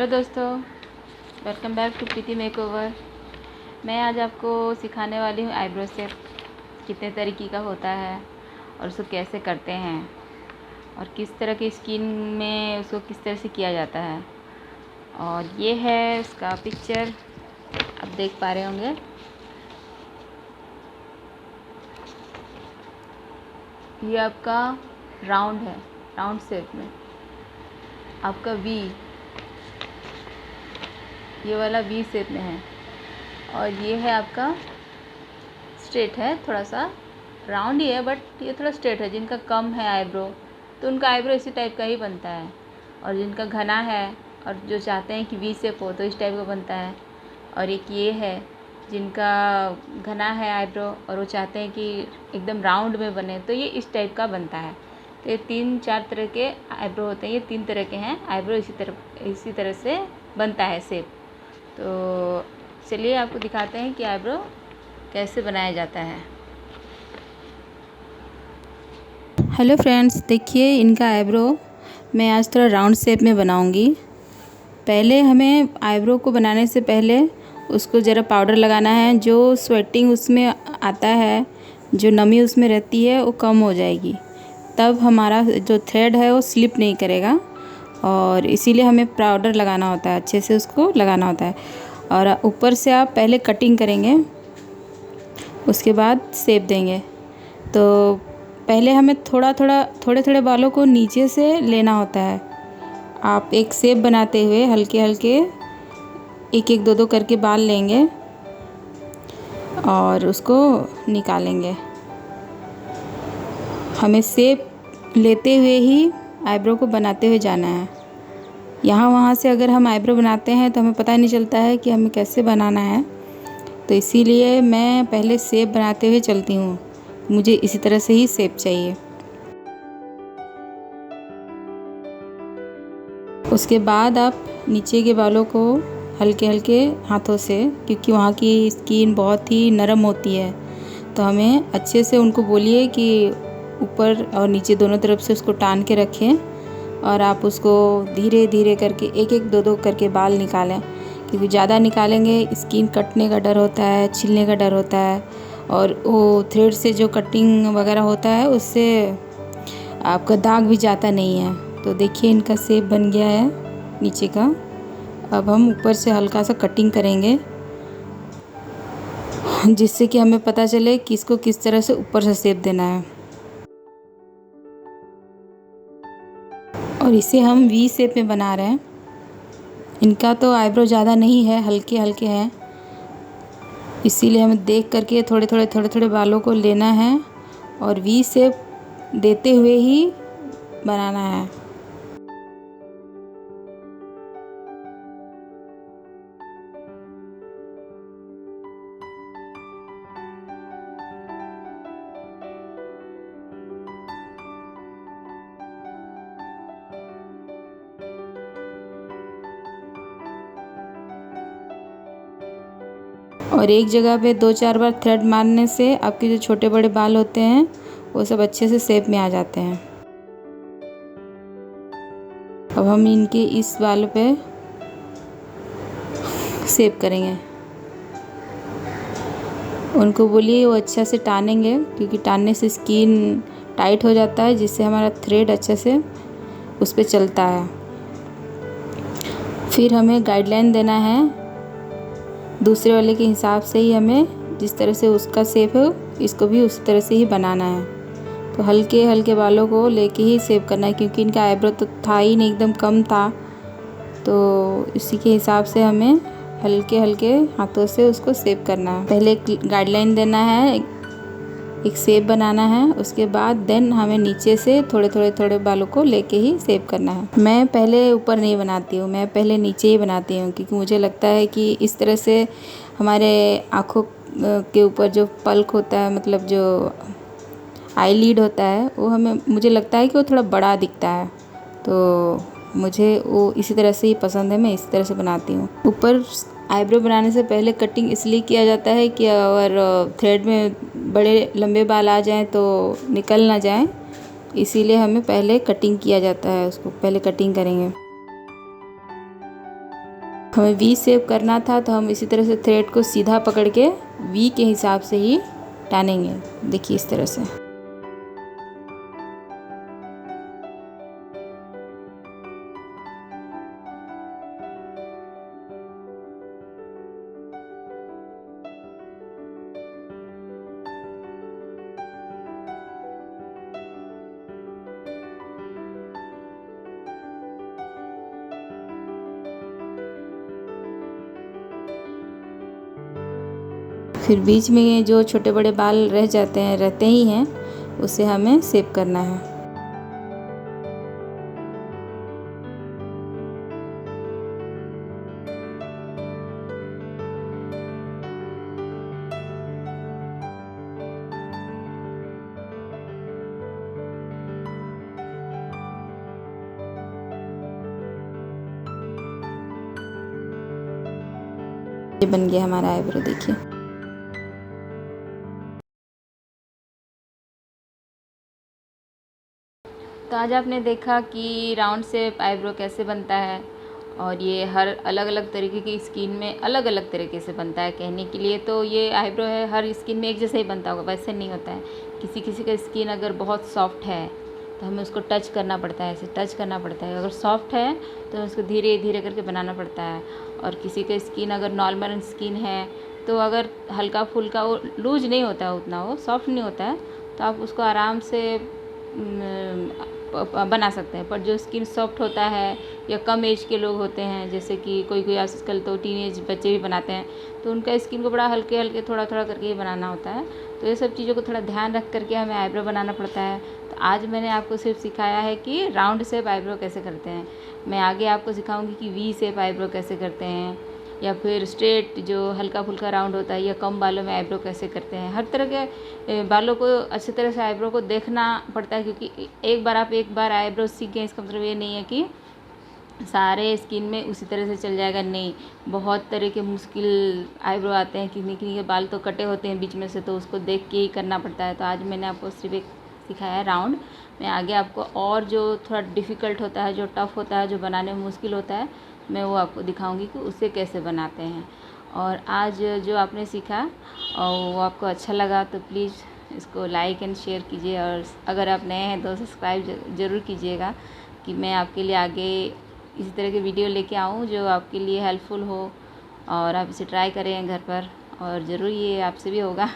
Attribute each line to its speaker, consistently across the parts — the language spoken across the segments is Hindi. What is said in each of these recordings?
Speaker 1: हेलो दोस्तों, welcome back to Preeti makeover. मैं आज आपको सिखाने वाली हूँ आईब्रो शेप कितने तरीके का होता है और उसको कैसे करते हैं और किस तरह की स्किन में उसको किस तरह से किया जाता है। और ये है इसका पिक्चर, आप देख पा रहे होंगे। ये आपका राउंड है, राउंड शेप में आपका वी, ये वाला वी शेप में है। और ये है आपका स्ट्रेट है, थोड़ा सा राउंड ही है बट ये थोड़ा स्ट्रेट है। जिनका कम है आईब्रो तो उनका आईब्रो इसी टाइप का ही बनता है, और जिनका घना है और जो चाहते हैं कि वी शेप हो तो इस टाइप का बनता है। और एक ये है जिनका घना है आईब्रो और वो चाहते हैं कि एकदम राउंड में बने तो ये इस टाइप का बनता है। तो ये 3-4 तरह के आईब्रो होते हैं, ये 3 तरह के हैं आईब्रो, इसी तरह से बनता है शेप। तो चलिए आपको दिखाते हैं कि आईब्रो कैसे बनाया जाता है। हेलो फ्रेंड्स, देखिए इनका आईब्रो मैं आज थोड़ा राउंड शेप में बनाऊंगी। पहले हमें आईब्रो को बनाने से पहले उसको ज़रा पाउडर लगाना है। जो स्वेटिंग उसमें आता है, जो नमी उसमें रहती है वो कम हो जाएगी, तब हमारा जो थ्रेड है वो स्लिप नहीं करेगा। और इसीलिए हमें पाउडर लगाना होता है, अच्छे से उसको लगाना होता है। और ऊपर से आप पहले कटिंग करेंगे, उसके बाद शेप देंगे। तो पहले हमें थोड़े थोड़े बालों को नीचे से लेना होता है। आप एक शेप बनाते हुए हल्के हल्के एक एक दो करके बाल लेंगे और उसको निकालेंगे। हमें शेप लेते हुए ही आईब्रो को बनाते हुए जाना है। यहाँ वहाँ से अगर हम आईब्रो बनाते हैं तो हमें पता नहीं चलता है कि हमें कैसे बनाना है। तो इसीलिए मैं पहले शेप बनाते हुए चलती हूँ, मुझे इसी तरह से ही शेप चाहिए। उसके बाद आप नीचे के बालों को हल्के हल्के हाथों से, क्योंकि वहाँ की स्किन बहुत ही नरम होती है, तो हमें अच्छे से उनको बोलिए कि ऊपर और नीचे दोनों तरफ से उसको टान के रखें। और आप उसको धीरे धीरे करके एक एक दो करके बाल निकालें, क्योंकि ज़्यादा निकालेंगे स्किन कटने का डर होता है, छिलने का डर होता है। और वो थ्रेड से जो कटिंग वगैरह होता है उससे आपका दाग भी जाता नहीं है। तो देखिए इनका शेप बन गया है नीचे का। अब हम ऊपर से हल्का सा कटिंग करेंगे, जिससे कि हमें पता चले कि इसको किस तरह से ऊपर से शेप देना है। और इसे हम वी शेप में बना रहे हैं। इनका तो आईब्रो ज़्यादा नहीं है, हल्के हल्के हैं, इसीलिए हमें देख करके थोड़े थोड़े बालों को लेना है और वी शेप देते हुए ही बनाना है। और एक जगह पे 2-4 बार थ्रेड मारने से आपके जो छोटे बड़े बाल होते हैं वो सब अच्छे से शेप में आ जाते हैं। अब हम इनके इस बाल पे शेप करेंगे। उनको बोलिए वो अच्छा से टानेंगे, क्योंकि टानने से स्किन टाइट हो जाता है, जिससे हमारा थ्रेड अच्छे से उस पर चलता है। फिर हमें गाइडलाइन देना है दूसरे वाले के हिसाब से ही, हमें जिस तरह से उसका शेप है इसको भी उसी तरह से ही बनाना है। तो हल्के हल्के बालों को लेके ही शेप करना है, क्योंकि इनका आईब्रो तो था ही नहीं, एकदम कम था। तो इसी के हिसाब से हमें हल्के हल्के हाथों से उसको शेप करना है। पहले एक गाइडलाइन देना है, एक शेप बनाना है, उसके बाद देन हमें नीचे से थोड़े बालों को लेके ही शेप करना है। मैं पहले ऊपर नहीं बनाती हूँ, मैं पहले नीचे ही बनाती हूँ, क्योंकि मुझे लगता है कि इस तरह से हमारे आँखों के ऊपर जो पल्क होता है, मतलब जो आई लिड होता है, वो मुझे लगता है कि वो थोड़ा बड़ा दिखता है। तो मुझे वो इसी तरह से ही पसंद है, मैं इसी तरह से बनाती हूँ। ऊपर आईब्रो बनाने से पहले कटिंग इसलिए किया जाता है कि अगर थ्रेड में बड़े लंबे बाल आ जाएं तो निकल ना जाएं, इसीलिए हमें पहले कटिंग किया जाता है। उसको पहले कटिंग करेंगे। हमें वी शेप करना था तो हम इसी तरह से थ्रेड को सीधा पकड़ के वी के हिसाब से ही टानेंगे। देखिए इस तरह से। फिर बीच में जो छोटे बड़े बाल रह जाते हैं, रहते ही हैं, उसे हमें शेप करना है। ये बन गया हमारा आईब्रो, देखिए। तो आज आपने देखा कि राउंड शेप आईब्रो कैसे बनता है, और ये हर अलग अलग तरीके की स्किन में अलग अलग तरीके से बनता है। कहने के लिए तो ये आईब्रो है, हर स्किन में एक जैसा ही बनता होगा, वैसे नहीं होता है। किसी किसी का स्किन अगर बहुत सॉफ्ट है तो हमें उसको टच करना पड़ता है, ऐसे टच करना पड़ता है। अगर सॉफ्ट है तो उसको धीरे धीरे करके बनाना पड़ता है। और किसी का स्किन अगर नॉर्मल स्किन है तो अगर हल्का फुल्का, वो लूज नहीं होता है उतना, वो सॉफ्ट नहीं होता है, तो आप उसको आराम से बना सकते हैं। पर जो स्किन सॉफ्ट होता है या कम एज के लोग होते हैं, जैसे कि कोई आजकल तो टीनेज बच्चे भी बनाते हैं, तो उनका स्किन को बड़ा हल्के हल्के थोड़ा थोड़ा करके ही बनाना होता है। तो ये सब चीज़ों को थोड़ा ध्यान रख करके हमें आईब्रो बनाना पड़ता है। तो आज मैंने आपको सिर्फ सिखाया है कि राउंड शेप आईब्रो कैसे करते हैं। मैं आगे आपको सिखाऊंगी कि वी शेप आईब्रो कैसे करते हैं, या फिर स्ट्रेट जो हल्का फुल्का राउंड होता है, या कम बालों में आईब्रो कैसे करते हैं। हर तरह के बालों को अच्छी तरह से आईब्रो को देखना पड़ता है, क्योंकि एक बार आईब्रो सीख गए इसका मतलब ये नहीं है कि सारे स्किन में उसी तरह से चल जाएगा। नहीं, बहुत तरह के मुश्किल आईब्रो आते हैं, किन्हीं किन्हीं के बाल तो कटे होते हैं बीच में से, तो उसको देख के ही करना पड़ता है। तो आज मैंने आपको सिर्फ एक सिखाया है राउंड। मैं आगे आपको और जो थोड़ा डिफ़िकल्ट होता है, जो टफ़ होता है, जो बनाने में मुश्किल होता है, मैं वो आपको दिखाऊंगी कि उसे कैसे बनाते हैं। और आज जो आपने सीखा और वो आपको अच्छा लगा तो प्लीज़ इसको लाइक एंड शेयर कीजिए, और अगर आप नए हैं तो सब्सक्राइब ज़रूर कीजिएगा, कि मैं आपके लिए आगे इसी तरह के वीडियो लेके आऊँ जो आपके लिए हेल्पफुल हो, और आप इसे ट्राई करें घर पर, और ज़रूर ये आपसे भी होगा।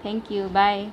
Speaker 1: Thank you, bye.